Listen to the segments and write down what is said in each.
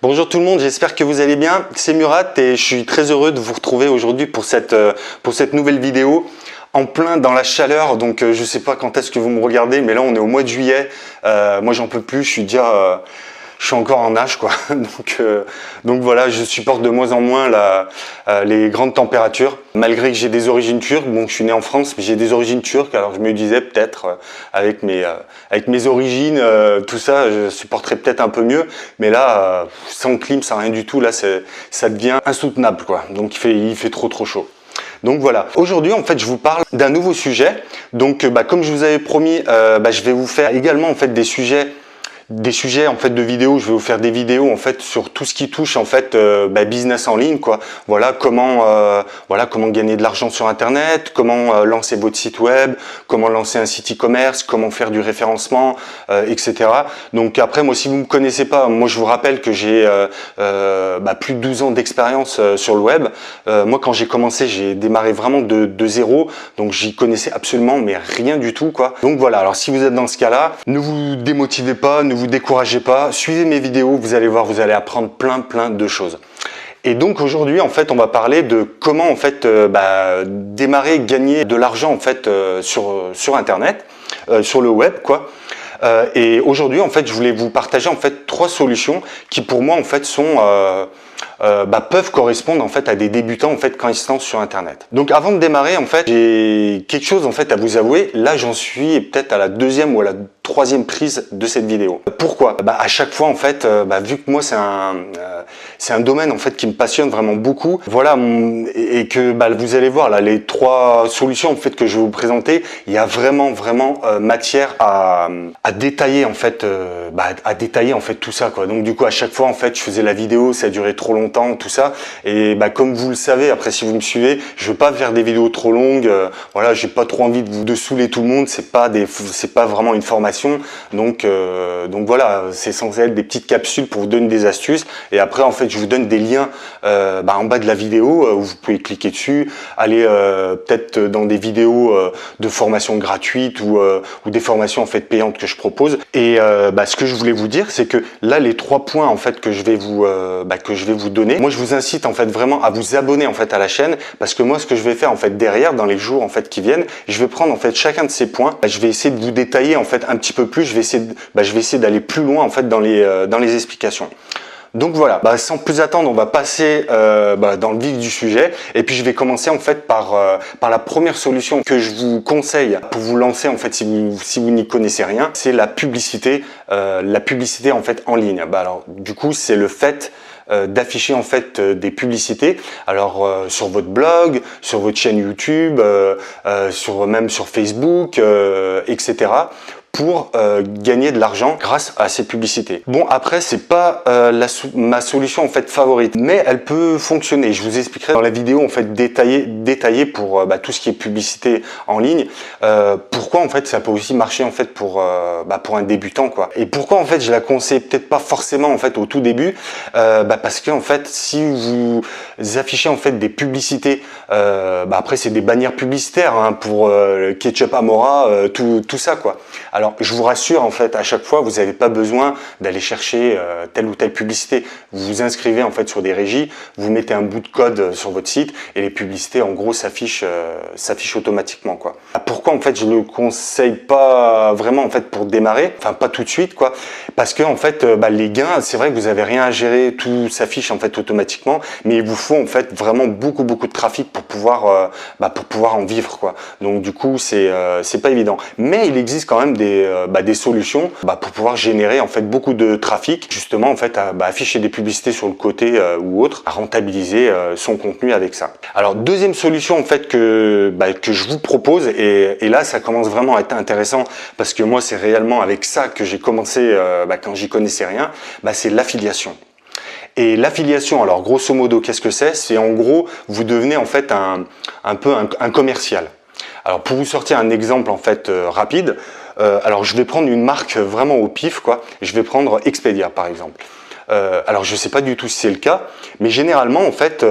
Bonjour tout le monde, j'espère que vous allez bien. C'est Murat et je suis très heureux de vous retrouver aujourd'hui pour cette nouvelle vidéo. En plein dans la chaleur, donc je sais pas quand est-ce que vous me regardez, mais là on est au mois de juillet. Moi j'en peux plus, je suis encore en nage quoi. Donc voilà, je supporte de moins en moins les grandes températures. Malgré que j'ai des origines turques, bon je suis né en France, mais j'ai des origines turques, alors je me disais peut-être avec mes origines, tout ça, je supporterais peut-être un peu mieux. Mais là, sans clim, sans rien du tout, là ça devient insoutenable quoi. Donc il fait trop chaud. Donc voilà, aujourd'hui en fait je vous parle d'un nouveau sujet. Donc comme je vous avais promis, je vais vous faire également en fait des sujets en fait de vidéos. Je vais vous faire des vidéos en fait sur tout ce qui touche en fait business en ligne quoi. Voilà comment gagner de l'argent sur internet, comment lancer votre site web, comment lancer un site e-commerce, comment faire du référencement, etc. Donc après moi si vous me connaissez pas, moi je vous rappelle que j'ai plus de 12 ans d'expérience sur le web. Moi quand j'ai commencé, j'ai démarré vraiment de zéro, donc j'y connaissais absolument mais rien du tout quoi. Donc voilà, alors si vous êtes dans ce cas-là, ne vous démotivez pas, ne vous découragez pas, suivez mes vidéos, vous allez voir, vous allez apprendre plein de choses. Et donc aujourd'hui en fait on va parler de comment en fait démarrer, gagner de l'argent en fait sur internet, sur le web quoi. Et aujourd'hui en fait je voulais vous partager en fait 3 solutions qui pour moi en fait sont peuvent correspondre en fait à des débutants en fait quand ils se lancent sur internet. Donc avant de démarrer en fait j'ai quelque chose en fait à vous avouer. Là j'en suis peut-être à la 2e ou à la 3e prise de cette vidéo. Pourquoi? À chaque fois en fait, vu que moi c'est un domaine en fait qui me passionne vraiment beaucoup. Voilà, et que vous allez voir là les 3 solutions en fait que je vais vous présenter, il y a vraiment matière à détailler en fait, tout ça quoi. Donc du coup à chaque fois en fait je faisais la vidéo, ça a duré trop longtemps tout ça. Et comme vous le savez, après si vous me suivez, je veux pas faire des vidéos trop longues. Voilà, j'ai pas trop envie de saouler tout le monde. C'est pas vraiment une formation. Donc voilà, c'est censé être des petites capsules pour vous donner des astuces. Et après en fait je vous donne des liens en bas de la vidéo où vous pouvez cliquer dessus, aller peut-être dans des vidéos de formation gratuite ou des formations en fait payantes que je propose. Et ce que je voulais vous dire, c'est que là les 3 points en fait que je vais vous donner, moi je vous incite en fait vraiment à vous abonner en fait à la chaîne, parce que moi ce que je vais faire en fait derrière dans les jours en fait qui viennent, je vais prendre en fait chacun de ces points, je vais essayer de vous détailler en fait un petit peu plus, je vais essayer d'aller plus loin en fait dans les explications. Donc voilà, sans plus attendre, on va passer dans le vif du sujet. Et puis je vais commencer en fait par la première solution que je vous conseille pour vous lancer en fait si vous n'y connaissez rien, c'est la publicité en fait en ligne. Alors du coup c'est le fait d'afficher en fait des publicités, alors sur votre blog, sur votre chaîne YouTube, même sur Facebook, etc. pour gagner de l'argent grâce à ces publicités. Bon après c'est pas ma solution en fait favorite, mais elle peut fonctionner. Je vous expliquerai dans la vidéo en fait détaillée pour tout ce qui est publicité en ligne. Pourquoi en fait ça peut aussi marcher en fait pour un débutant quoi. Et pourquoi en fait je la conseille peut-être pas forcément en fait au tout début, parce que en fait si vous affichez en fait des publicités, après c'est des bannières publicitaires hein, pour Ketchup Amora, tout ça quoi. Alors je vous rassure en fait à chaque fois vous n'avez pas besoin d'aller chercher telle ou telle publicité. Vous vous inscrivez en fait sur des régies, vous mettez un bout de code sur votre site et les publicités en gros s'affichent automatiquement quoi. Pourquoi en fait je le conseille pas vraiment en fait pour démarrer, enfin pas tout de suite quoi, parce que en fait les gains, c'est vrai que vous avez rien à gérer, tout s'affiche en fait automatiquement, mais il vous faut en fait vraiment beaucoup de trafic pour pouvoir en vivre quoi. Donc du coup c'est pas évident, mais il existe quand même des solutions pour pouvoir générer en fait beaucoup de trafic, justement en fait à afficher des publicités sur le côté ou autre, à rentabiliser son contenu avec ça. Alors deuxième solution en fait que je vous propose, et là ça commence vraiment à être intéressant parce que moi c'est réellement avec ça que j'ai commencé quand j'y connaissais rien, c'est l'affiliation. Et l'affiliation, alors grosso modo qu'est-ce que c'est? C'est en gros vous devenez en fait un peu un commercial. Alors pour vous sortir un exemple en fait rapide, alors je vais prendre une marque vraiment au pif quoi. Je vais prendre Expedia par exemple. Alors je sais pas du tout si c'est le cas, mais généralement en fait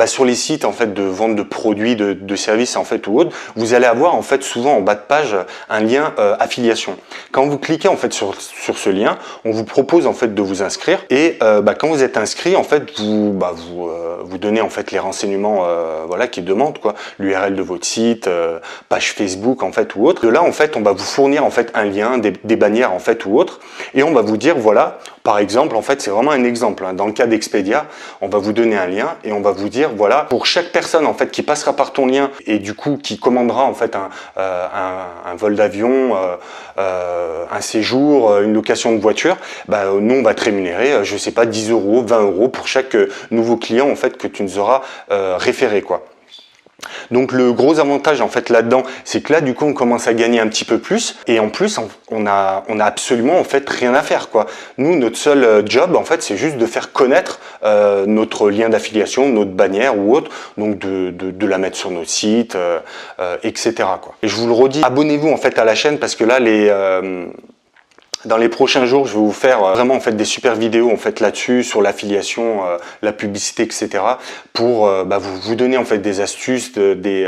sur les sites en fait de vente de produits, de services en fait ou autres, vous allez avoir en fait souvent en bas de page un lien affiliation. Quand vous cliquez en fait sur ce lien, on vous propose en fait de vous inscrire et quand vous êtes inscrit en fait vous donnez en fait les renseignements voilà qu'ils demandent quoi, l'URL de votre site, page Facebook en fait ou autre. De là en fait on va vous fournir en fait un lien, des bannières en fait ou autre et on va vous dire voilà. Par exemple, en fait, c'est vraiment un exemple. Dans le cas d'Expedia, on va vous donner un lien et on va vous dire, voilà, pour chaque personne en fait qui passera par ton lien et du coup qui commandera en fait un vol d'avion, un séjour, une location de voiture, nous on va te rémunérer, je sais pas, 10 euros, 20 euros pour chaque nouveau client en fait que tu nous auras référé quoi. Donc le gros avantage en fait là-dedans, c'est que là du coup on commence à gagner un petit peu plus et en plus on a absolument en fait rien à faire quoi. Nous notre seul job en fait c'est juste de faire connaître notre lien d'affiliation, notre bannière ou autre, donc de la mettre sur notre site, etc. quoi. Et je vous le redis, abonnez-vous en fait à la chaîne parce que là dans les prochains jours, je vais vous faire vraiment en fait des super vidéos en fait là-dessus sur l'affiliation, la publicité, etc. pour vous donner en fait des astuces, des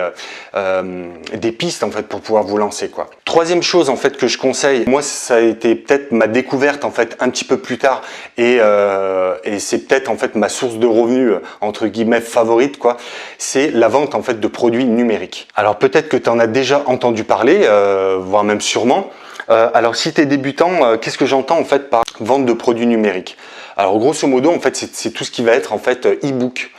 pistes en fait pour pouvoir vous lancer quoi. Troisième chose en fait que je conseille, moi ça a été peut-être ma découverte en fait un petit peu plus tard et c'est peut-être en fait ma source de revenus entre guillemets favorite quoi. C'est la vente en fait de produits numériques. Alors peut-être que tu en as déjà entendu parler, voire même sûrement. Alors si tu es débutant, qu'est-ce que j'entends en fait par vente de produits numériques? Alors grosso modo en fait c'est tout ce qui va être en fait e-book,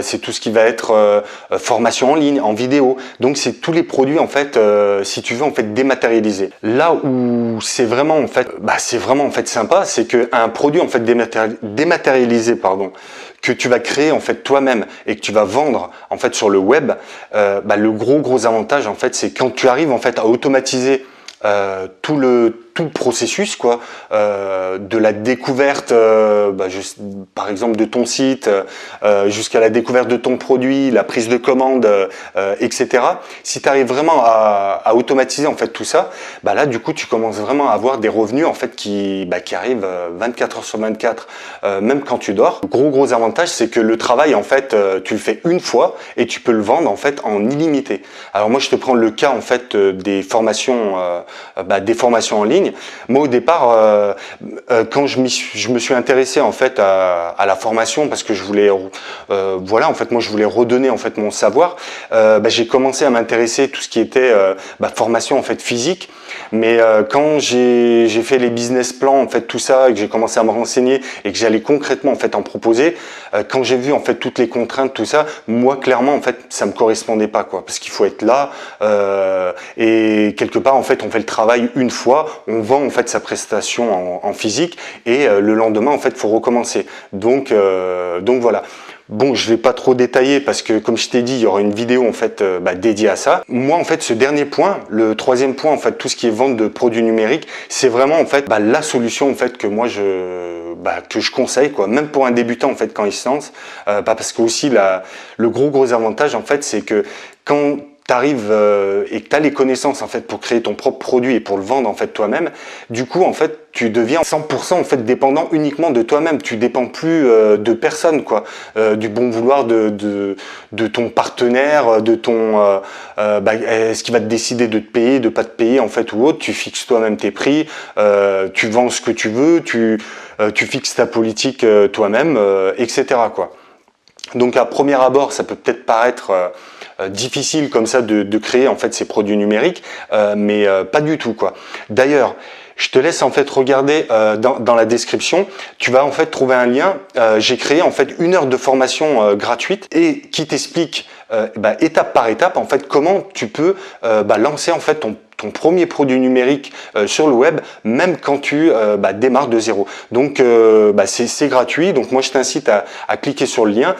c'est tout ce qui va être formation en ligne, en vidéo. Donc c'est tous les produits en fait si tu veux en fait dématérialisés. Là où c'est vraiment en fait sympa, c'est que un produit en fait dématérialisé que tu vas créer en fait toi-même et que tu vas vendre en fait sur le web, le gros avantage en fait c'est quand tu arrives en fait à automatiser tout le processus quoi, de la découverte par exemple de ton site jusqu'à la découverte de ton produit, la prise de commande, etc. Si tu arrives vraiment à automatiser en fait tout ça, là du coup tu commences vraiment à avoir des revenus en fait qui arrivent 24 heures sur 24, même quand tu dors. Le gros avantage c'est que le travail en fait tu le fais une fois et tu peux le vendre en fait en illimité. Alors moi je te prends le cas en fait des formations en ligne. Moi au départ quand je me suis intéressé en fait à la formation parce que je voulais en fait moi je voulais redonner en fait mon savoir, j'ai commencé à m'intéresser à tout ce qui était formation en fait physique, mais quand j'ai fait les business plans en fait tout ça et que j'ai commencé à me renseigner et que j'allais concrètement en fait en proposer, quand j'ai vu en fait toutes les contraintes tout ça, moi clairement en fait ça me correspondait pas quoi, parce qu'il faut être là et quelque part en fait on fait le travail une fois, on vend en fait sa prestation en physique et le lendemain en fait faut recommencer. Donc voilà. Bon, je vais pas trop détailler parce que comme je t'ai dit, il y aura une vidéo en fait dédiée à ça. Moi en fait ce dernier point, le troisième point en fait, tout ce qui est vente de produits numériques, c'est vraiment en fait la solution en fait que moi que je conseille quoi, même pour un débutant en fait quand il se lance, parce que aussi le gros avantage en fait c'est que quand tu arrives et que tu as les connaissances en fait pour créer ton propre produit et pour le vendre en fait toi-même, du coup en fait tu deviens 100% en fait dépendant uniquement de toi-même. Tu dépends plus de personne quoi, du bon vouloir de ton partenaire, de ton est-ce qu'il va te décider de te payer, de pas te payer en fait ou autre. Tu fixes toi-même tes prix, tu vends ce que tu veux, tu fixes ta politique toi-même, etc. quoi. Donc à premier abord, ça peut peut-être paraître difficile comme ça de créer en fait ces produits numériques, mais pas du tout quoi. D'ailleurs, je te laisse en fait regarder dans la description, tu vas en fait trouver un lien. J'ai créé en fait 1 heure de formation gratuite et qui t'explique étape par étape en fait comment tu peux lancer en fait ton premier produit numérique sur le web, même quand tu démarres de zéro. Donc c'est gratuit, donc moi je t'incite à cliquer sur le lien,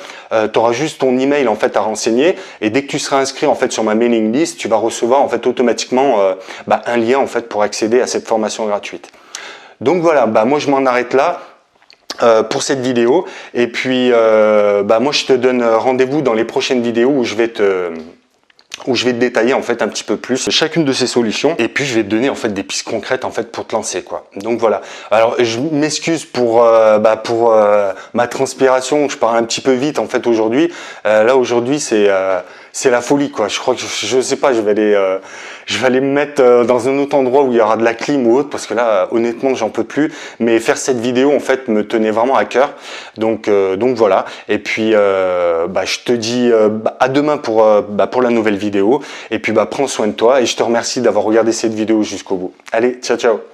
tu auras juste ton email en fait à renseigner et dès que tu seras inscrit en fait sur ma mailing list, tu vas recevoir en fait automatiquement un lien en fait pour accéder à cette formation gratuite. Donc voilà, moi je m'en arrête là pour cette vidéo et puis moi je te donne rendez-vous dans les prochaines vidéos où je vais te où je vais te détailler en fait un petit peu plus chacune de ces solutions et puis je vais te donner en fait des pistes concrètes en fait pour te lancer quoi. Donc voilà. Alors je m'excuse pour ma transpiration, je parle un petit peu vite en fait aujourd'hui. Là aujourd'hui c'est la folie quoi. Je crois que je sais pas, je vais aller me mettre dans un autre endroit où il y aura de la clim ou autre parce que là honnêtement j'en peux plus. Mais faire cette vidéo en fait me tenait vraiment à cœur. Donc voilà. Et puis je te dis à demain pour la nouvelle vidéo. Et puis prends soin de toi et je te remercie d'avoir regardé cette vidéo jusqu'au bout. Allez, ciao ciao.